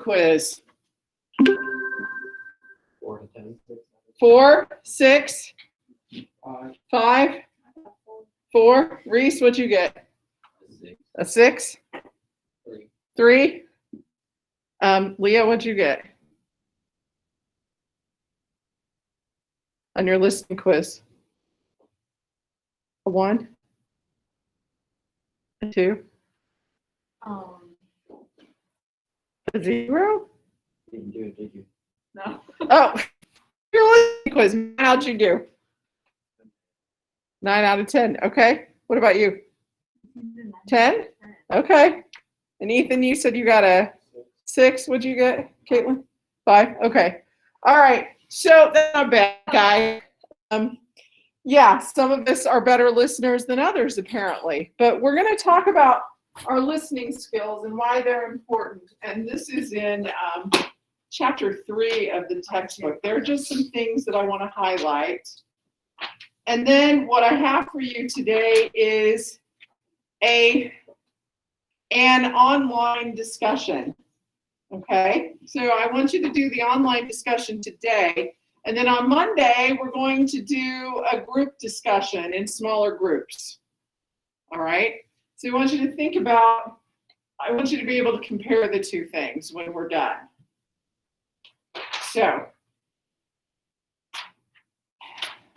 quiz? 4 to 10. 4, 6, 5. 5, 4. Reese, what'd you get? 6. A 6? 3. 3? Leah, what'd you get on your listening quiz? A 1? A 2? A 0? You didn't do it, did you? No. Oh, your listening quiz. How'd you do? 9 out of 10. Okay. What about you? 10? Okay. And Ethan, you said you got a 6. What'd you get, Caitlin? 5? Okay. All right. So that's not bad, guy. Yeah, some of us are better listeners than others, apparently. But we're going to talk about our listening skills and why they're important. And this is in chapter 3 of the textbook. There are just some things that I want to highlight. And then what I have for you today is an online discussion. Okay, so I want you to do the online discussion today. And then on Monday, we're going to do a group discussion in smaller groups. All right, so I want you to think about, I want you to be able to compare the two things when we're done. So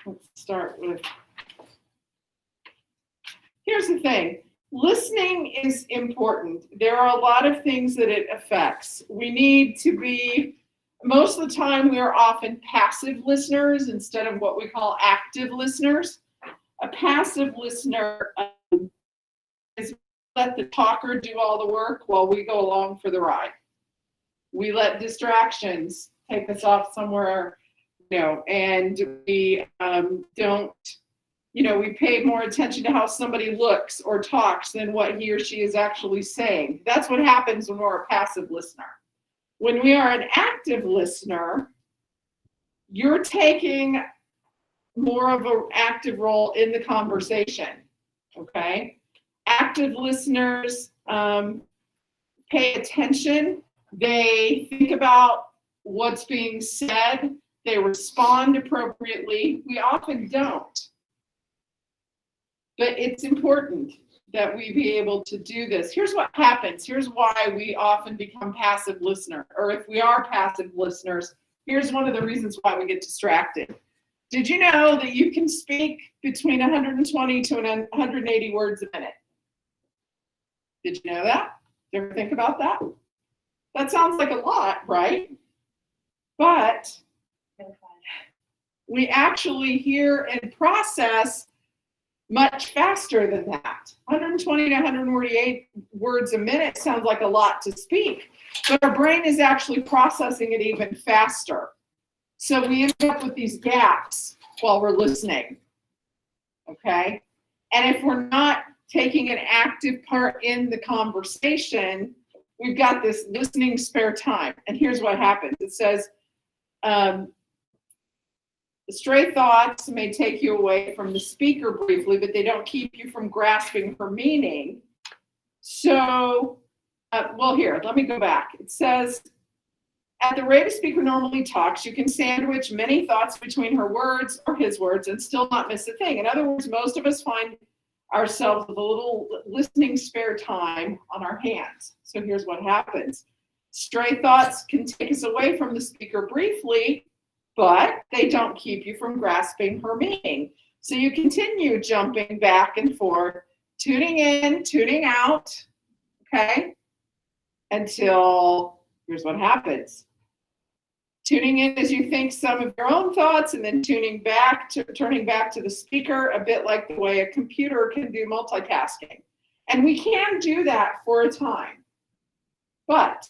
let's start with, here's the thing. Listening is important. There are a lot of things that it affects. We need to be, most of the time we are often passive listeners instead of what we call active listeners. A passive listener is let the talker do all the work while we go along for the ride. We let distractions take us off somewhere, and we don't, we pay more attention to how somebody looks or talks than what he or she is actually saying. That's what happens when we're a passive listener. When we are an active listener, you're taking more of an active role in the conversation, okay? Active listeners pay attention. They think about what's being said. They respond appropriately. We often don't. But it's important that we be able to do this. Here's what happens. Here's why we often become passive listeners. Or if we are passive listeners, here's one of the reasons why we get distracted. Did you know that you can speak between 120 to 180 words a minute? Did you know that? Did you ever think about that? That sounds like a lot, right? But we actually hear and process much faster than that. 120 to 148 words a minute sounds like a lot to speak, but our brain is actually processing it even faster. So we end up with these gaps while we're listening, okay? And if we're not taking an active part in the conversation, we've got this listening spare time. And here's what happens. It says, stray thoughts may take you away from the speaker briefly, but they don't keep you from grasping her meaning. So, well, here, let me go back. It says, at the rate a speaker normally talks, you can sandwich many thoughts between her words or his words and still not miss a thing. In other words, most of us find ourselves with a little listening spare time on our hands. So here's what happens. Stray thoughts can take us away from the speaker briefly, but they don't keep you from grasping her meaning. So you continue jumping back and forth, tuning in, tuning out, okay? Until, here's what happens. Tuning in as you think some of your own thoughts and then turning back to the speaker, a bit like the way a computer can do multitasking. And we can do that for a time. But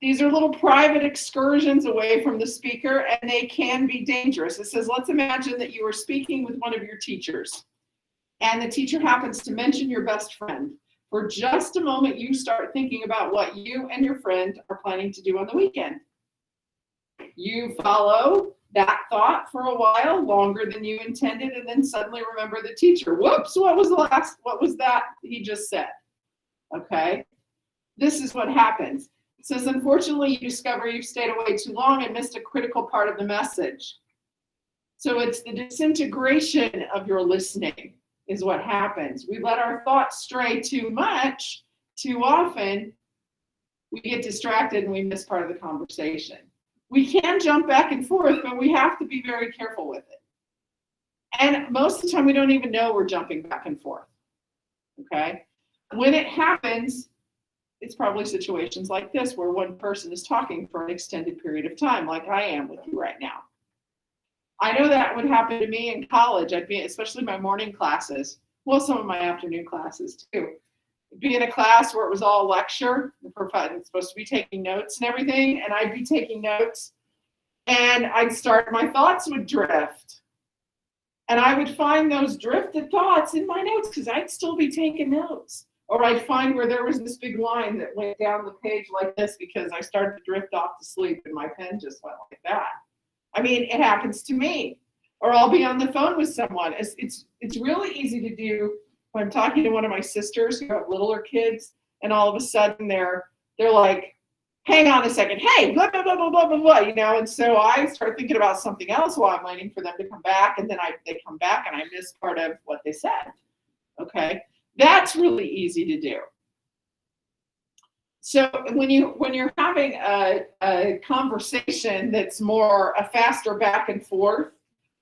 these are little private excursions away from the speaker, and they can be dangerous. It says, let's imagine that you are speaking with one of your teachers, and the teacher happens to mention your best friend. For just a moment, you start thinking about what you and your friend are planning to do on the weekend. You follow that thought for a while, longer than you intended, and then suddenly remember the teacher. Whoops, what was that he just said? Okay, this is what happens. It says, unfortunately, you discover you've stayed away too long and missed a critical part of the message. So it's the disintegration of your listening is what happens. We let our thoughts stray too much, too often. We get distracted and we miss part of the conversation. We can jump back and forth, but we have to be very careful with it. And most of the time, we don't even know we're jumping back and forth. Okay? When it happens, it's probably situations like this where one person is talking for an extended period of time, like I am with you right now. I know that would happen to me in college. I'd be, especially my morning classes, well, some of my afternoon classes too. I'd be in a class where it was all lecture. The professor was supposed to be taking notes and everything, and I'd be taking notes, and my thoughts would drift. And I would find those drifted thoughts in my notes because I'd still be taking notes. Or I'd find where there was this big line that went down the page like this because I started to drift off to sleep and my pen just went like that. I mean, it happens to me. Or I'll be on the phone with someone. It's really easy to do when I'm talking to one of my sisters who have littler kids, and all of a sudden they're like, hang on a second, hey, blah, blah, blah, blah, blah, blah, blah, you know, and so I start thinking about something else while I'm waiting for them to come back, and then they come back and I miss part of what they said, okay? That's really easy to do. So when you're having a conversation that's more a faster back and forth,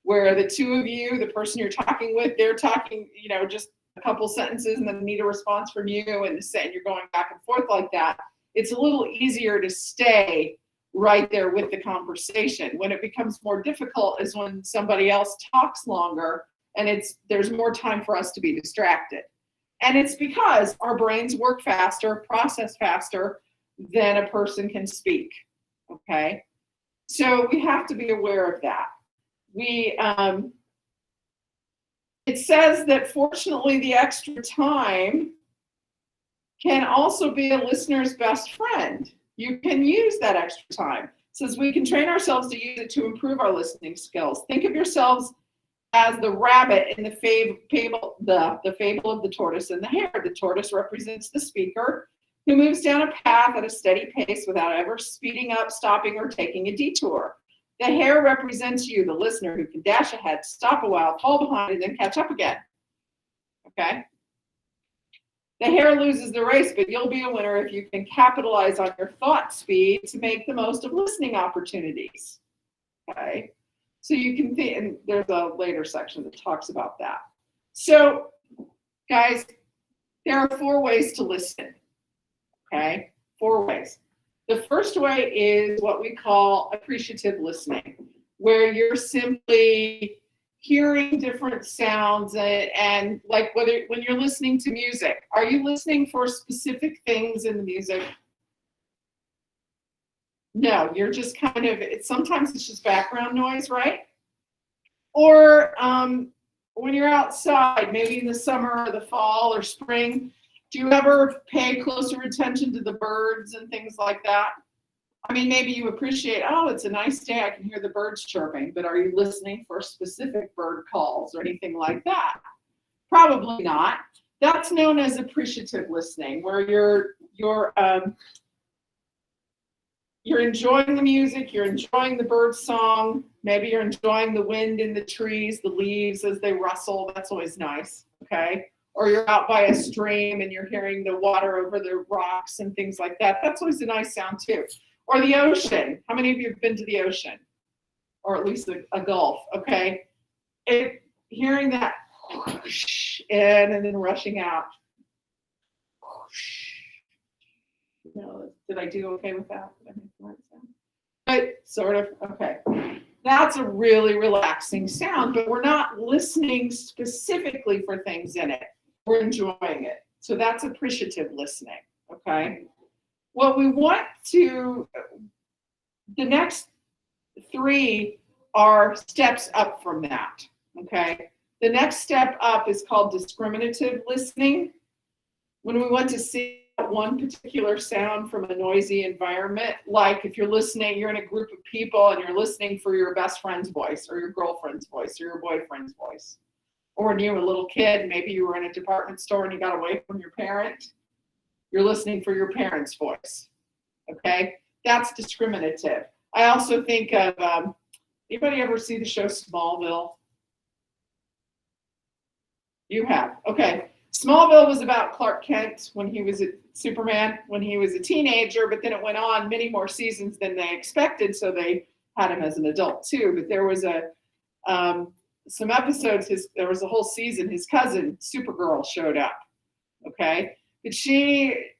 where the two of you, the person you're talking with, they're talking, you know, just a couple sentences and then need a response from you, and you're going back and forth like that, it's a little easier to stay right there with the conversation. When it becomes more difficult is when somebody else talks longer and there's more time for us to be distracted. And it's because our brains work faster, process faster than a person can speak, okay? So we have to be aware of that. It says that fortunately the extra time can also be a listener's best friend. You can use that extra time. It says we can train ourselves to use it to improve our listening skills. Think of yourselves as the rabbit in the fable of the tortoise and the hare. The tortoise represents the speaker who moves down a path at a steady pace without ever speeding up, stopping, or taking a detour. The hare represents you, the listener, who can dash ahead, stop a while, fall behind, and then catch up again. Okay? The hare loses the race, but you'll be a winner if you can capitalize on your thought speed to make the most of listening opportunities. Okay? So you can think, and there's a later section that talks about that. So, guys, there are 4 ways to listen. Okay? 4 ways. The first way is what we call appreciative listening, where you're simply hearing different sounds and like when you're listening to music, are you listening for specific things in the music? No, you're just kind of, sometimes it's just background noise, right? Or when you're outside, maybe in the summer or the fall or spring, do you ever pay closer attention to the birds and things like that? I mean, maybe you appreciate, oh, it's a nice day, I can hear the birds chirping, but are you listening for specific bird calls or anything like that? Probably not. That's known as appreciative listening, where you're enjoying the music, you're enjoying the bird song, maybe you're enjoying the wind in the trees, the leaves as they rustle. That's always nice, okay? Or you're out by a stream and you're hearing the water over the rocks and things like that. That's always a nice sound too. Or the ocean. How many of you have been to the ocean? Or at least a gulf, okay? Hearing that whoosh in and then rushing out. Whoosh. No, did I do okay with that? Did I make the right sound? But sort of, okay. That's a really relaxing sound, but we're not listening specifically for things in it. We're enjoying it. So that's appreciative listening, okay? What we want to, the next 3 are steps up from that, okay? The next step up is called discriminative listening. When we want to see one particular sound from a noisy environment, like if you're listening, you're in a group of people and you're listening for your best friend's voice or your girlfriend's voice or your boyfriend's voice. Or when you were a little kid, maybe you were in a department store and you got away from your parent, you're listening for your parent's voice, Okay, that's discriminative. I also think of, anybody ever see the show Smallville? You have, okay. Smallville was about Clark Kent when he was a Superman, when he was a teenager, but then it went on many more seasons than they expected, so they had him as an adult too. But there was some episodes, there was a whole season, his cousin, Supergirl, showed up, okay? But she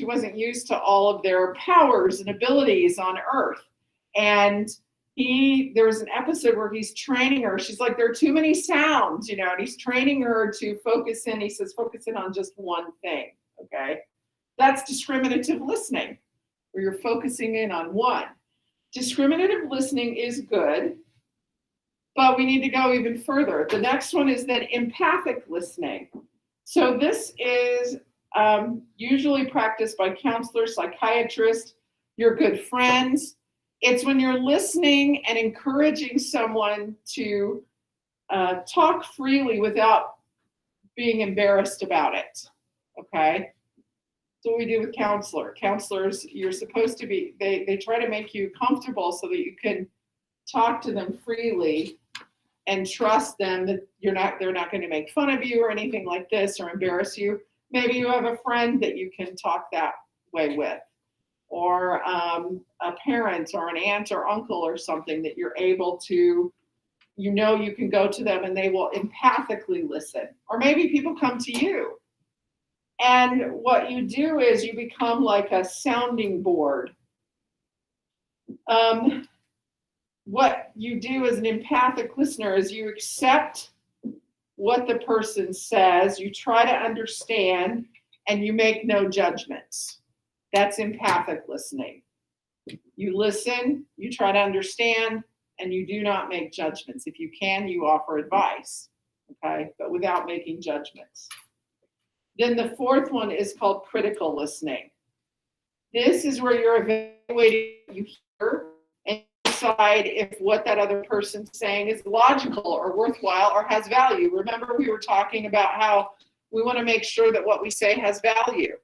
wasn't used to all of their powers and abilities on Earth. And there was an episode where he's training her. She's like, there are too many sounds, and he's training her to focus in. He says, focus in on just one thing, okay? That's discriminative listening, where you're focusing in on one. Discriminative listening is good, but we need to go even further. The next one is then empathic listening. So this is usually practiced by counselors, psychiatrists, your good friends. It's when you're listening and encouraging someone to talk freely without being embarrassed about it, okay? So what we do with counselors, you're supposed to be, they try to make you comfortable so that you can talk to them freely and trust them that they're not going to make fun of you or anything like this or embarrass you. Maybe you have a friend that you can talk that way with, or a parent or an aunt or uncle or something that you're able to, you can go to them and they will empathically listen. Or maybe people come to you. And what you do is you become like a sounding board. What you do as an empathic listener is you accept what the person says, you try to understand, and you make no judgments. That's empathic listening. You listen, you try to understand, and you do not make judgments. If you can, you offer advice, okay, but without making judgments. Then the fourth one is called critical listening. This is where you're evaluating what you hear and decide if what that other person's saying is logical or worthwhile or has value. Remember, we were talking about how we want to make sure that what we say has value.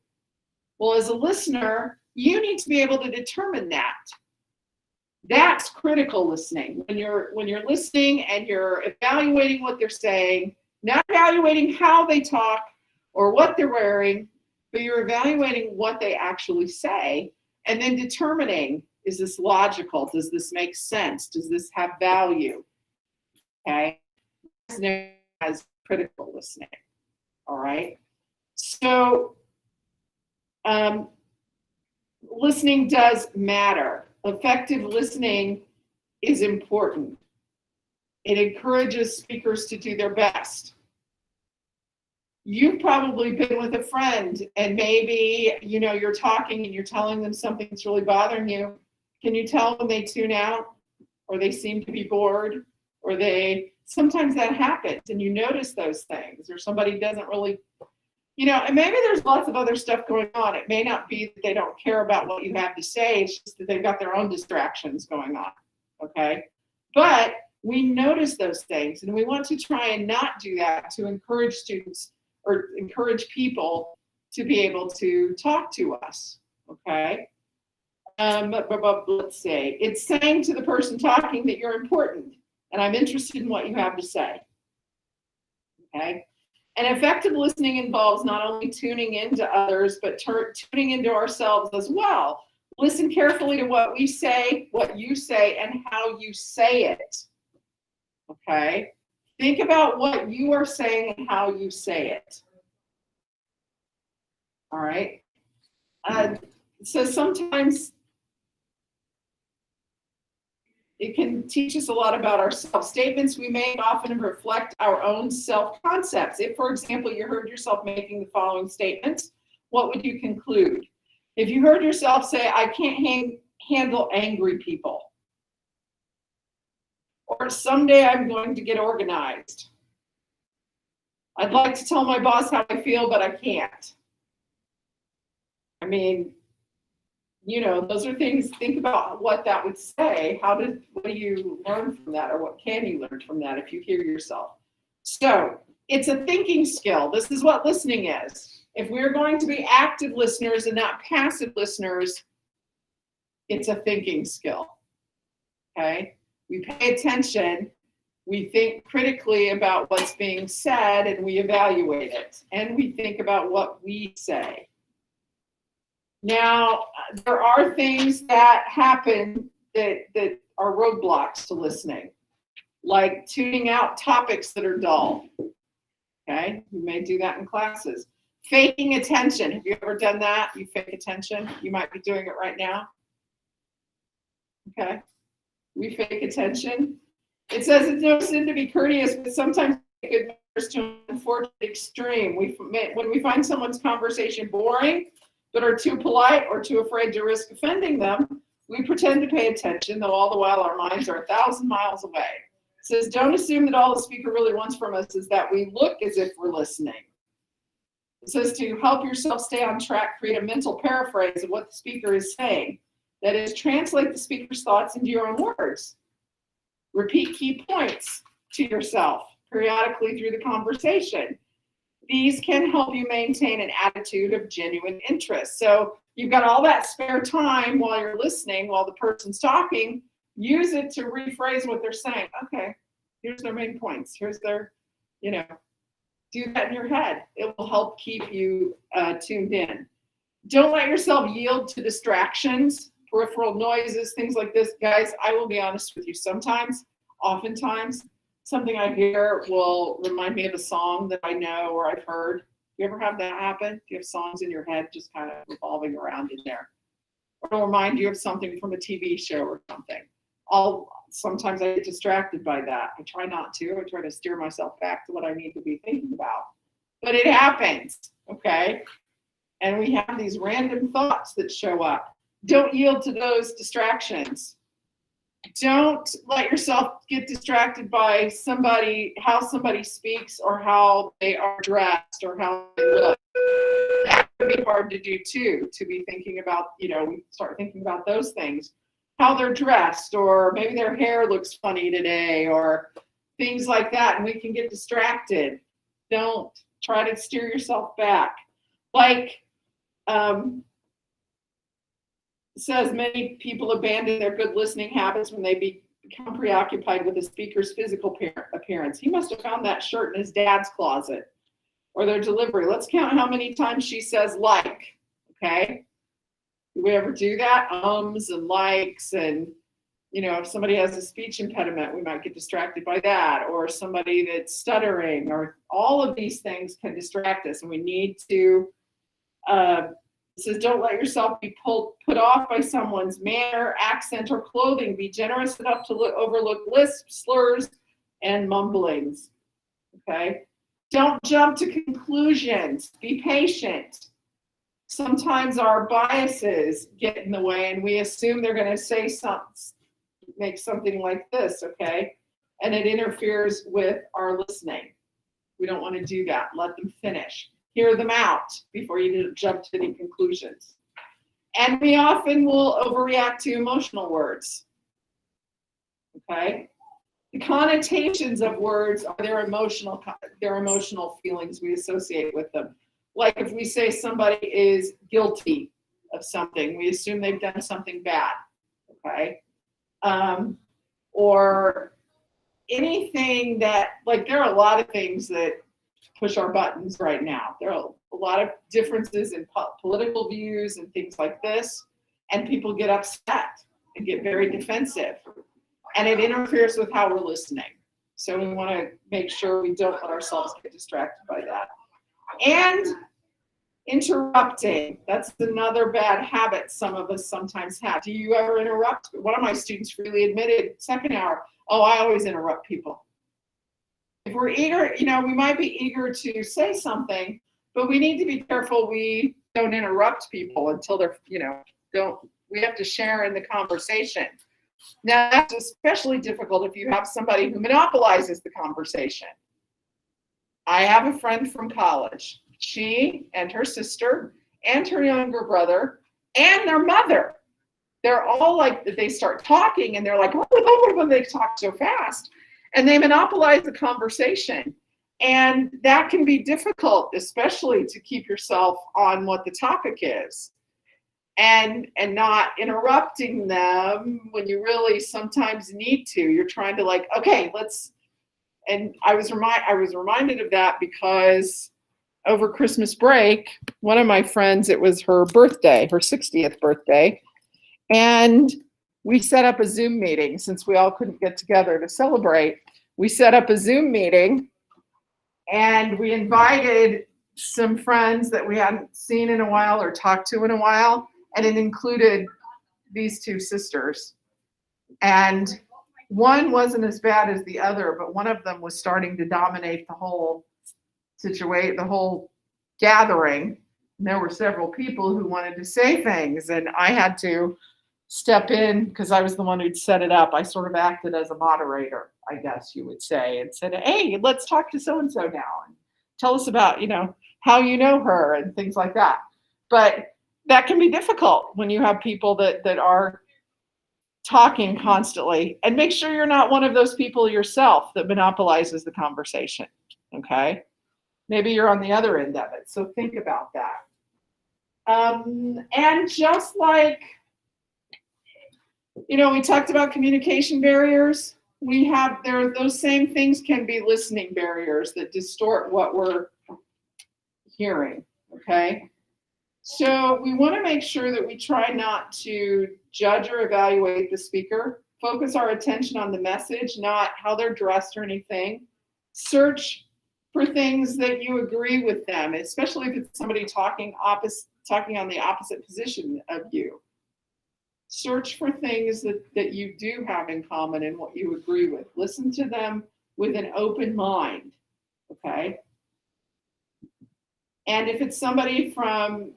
Well, as a listener, you need to be able to determine that. That's critical listening. When you're listening and you're evaluating what they're saying, not evaluating how they talk or what they're wearing, but you're evaluating what they actually say and then determining, is this logical? Does this make sense? Does this have value? Okay, that's known as critical listening. All right. So listening does matter. Effective listening is important. It encourages speakers to do their best. You've probably been with a friend and maybe, you're talking and you're telling them something that's really bothering you. Can you tell when they tune out or they seem to be bored or sometimes that happens and you notice those things, or somebody doesn't really, and maybe there's lots of other stuff going on. It may not be that they don't care about what you have to say. It's just that they've got their own distractions going on. Okay. But we notice those things and we want to try and not do that to encourage students or encourage people to be able to talk to us, okay? Let's say, it's saying to the person talking that you're important and I'm interested in what you have to say, okay? And effective listening involves not only tuning into others, but tuning into ourselves as well. Listen carefully to what we say, what you say, and how you say it, okay? Think about what you are saying and how you say it. All right. So sometimes it can teach us a lot about ourselves. Statements we make often reflect our own self-concepts. If, for example, you heard yourself making the following statements, what would you conclude? If you heard yourself say, I can't handle angry people, or someday I'm going to get organized. I'd like to tell my boss how I feel, but I can't. I mean, those are things, think about what that would say. What do you learn from that, or what can you learn from that if you hear yourself? So it's a thinking skill. This is what listening is. If we're going to be active listeners and not passive listeners, it's a thinking skill, okay? We pay attention, we think critically about what's being said, and we evaluate it, and we think about what we say. Now, there are things that happen that are roadblocks to listening, like tuning out topics that are dull, okay? You may do that in classes. Faking attention. Have you ever done that? You fake attention? You might be doing it right now. Okay. We fake attention. It says it's no sin to be courteous, but sometimes it could matters to an unfortunate extreme. When we find someone's conversation boring, but are too polite or too afraid to risk offending them, we pretend to pay attention, though all the while our minds are 1,000 miles away. It says, don't assume that all the speaker really wants from us is that we look as if we're listening. It says to help yourself stay on track, create a mental paraphrase of what the speaker is saying. That is, translate the speaker's thoughts into your own words. Repeat key points to yourself periodically through the conversation. These can help you maintain an attitude of genuine interest. So you've got all that spare time while you're listening, while the person's talking, use it to rephrase what they're saying. Okay, here's their main points. Here's their, do that in your head. It will help keep you tuned in. Don't let yourself yield to distractions, peripheral noises, things like this. Guys, I will be honest with you. Oftentimes, something I hear will remind me of a song that I know or I've heard. You ever have that happen? Do you have songs in your head just kind of revolving around in there? Or it'll remind you of something from a TV show or something. Sometimes I get distracted by that. I try not to. I try to steer myself back to what I need to be thinking about. But it happens, okay? And we have these random thoughts that show up. Don't yield to those distractions. Don't let yourself get distracted by how somebody speaks or how they are dressed or how they look. That can be hard to do too, to be thinking about, we start thinking about those things. How they're dressed, or maybe their hair looks funny today, or things like that, and we can get distracted. Don't try to steer yourself back. Like, it says many people abandon their good listening habits when they become preoccupied with the speaker's physical appearance. He must have found that shirt in his dad's closet, or their delivery. Let's count how many times she says like, okay? Do we ever do that? Ums and likes, and if somebody has a speech impediment, we might get distracted by that, or somebody that's stuttering, or all of these things can distract us, and we need to, it says don't let yourself be put off by someone's manner, accent, or clothing. Be generous enough to overlook lisps, slurs, and mumblings, okay? Don't jump to conclusions. Be patient. Sometimes our biases get in the way and we assume they're going to make something like this, okay? And it interferes with our listening. We don't want to do that. Let them finish. Hear them out before you jump to any conclusions. And we often will overreact to emotional words, okay? The connotations of words are their emotional feelings we associate with them. Like if we say somebody is guilty of something, we assume they've done something bad, okay? Or anything that, like there are a lot of things that push our buttons right now. There are a lot of differences in political views and things like this, and people get upset and get very defensive, and it interferes with how we're listening. So we want to make sure we don't let ourselves get distracted by that. And interrupting, that's another bad habit some of us sometimes have. Do you ever interrupt? One of my students freely admitted second hour, I always interrupt people. If we're eager, we might be eager to say something, but we need to be careful we don't interrupt people until they're, we have to share in the conversation. Now, that's especially difficult if you have somebody who monopolizes the conversation. I have a friend from college. She and her sister and her younger brother and their mother, they're all like, they start talking and they're like, they talk so fast. And they monopolize the conversation. And that can be difficult, especially to keep yourself on what the topic is and not interrupting them when you really sometimes need to. You're trying to like, okay, let's, and I was reminded of that because over Christmas break, one of my friends, it was her birthday, her 60th birthday, and we set up a Zoom meeting since we all couldn't get together to celebrate. We set up a Zoom meeting and we invited some friends that we hadn't seen in a while or talked to in a while, and it included these two sisters. And one wasn't as bad as the other, but one of them was starting to dominate the whole situation, the whole gathering. And there were several people who wanted to say things, and I had to step in because I was the one who'd set it up. I sort of acted as a moderator, I guess you would say, and said, hey, let's talk to so-and-so now and tell us about, how you know her and things like that. But that can be difficult when you have people that are talking constantly. And make sure you're not one of those people yourself that monopolizes the conversation, okay? Maybe you're on the other end of it, so think about that. And just like, we talked about communication barriers. Those same things can be listening barriers that distort what we're hearing, okay? So we want to make sure that we try not to judge or evaluate the speaker. Focus our attention on the message, not how they're dressed or anything. Search for things that you agree with them, especially if it's somebody talking on the opposite position of you. Search for things that you do have in common and what you agree with. Listen to them with an open mind, okay? And if it's somebody from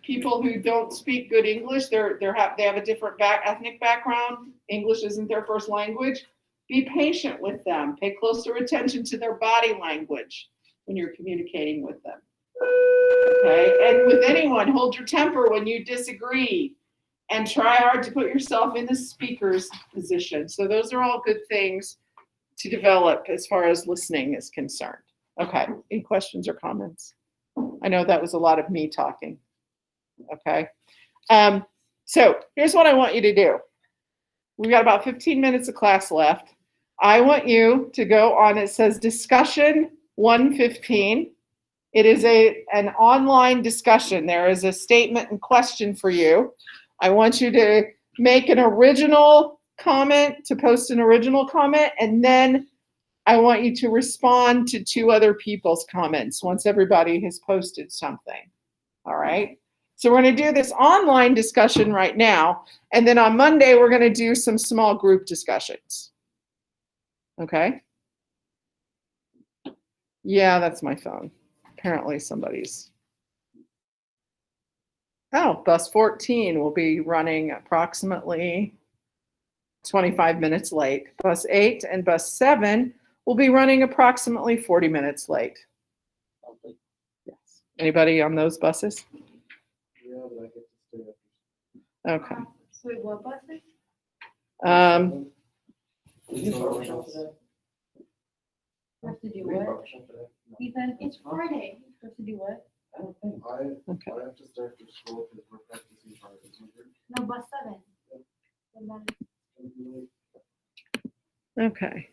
people who don't speak good English, they have a different ethnic background, English isn't their first language, be patient with them. Pay closer attention to their body language when you're communicating with them. Okay, and with anyone, hold your temper when you disagree and try hard to put yourself in the speaker's position. So those are all good things to develop as far as listening is concerned. Okay, any questions or comments? I know that was a lot of me talking. Okay, so here's what I want you to do. We've got about 15 minutes of class left. I want you to go on, it says discussion 115. It is an online discussion. There is a statement and question for you. I want you to make an original comment, to post an original comment, and then I want you to respond to two other people's comments once everybody has posted something. All right? So we're going to do this online discussion right now, and then on Monday we're going to do some small group discussions. Okay? Yeah, that's my phone. Apparently somebody's. Oh, bus 14 will be running approximately 25 minutes late. Bus 8 and bus 7 will be running approximately 40 minutes late. Yes. Anybody on those buses? Yeah, but I get to stay up. Okay. So what buses? Supposed to do what? Ethan, it's Friday. Supposed to do what? I don't think. Okay. I have to start for school because we're practicing hard. No, bus 7. Okay.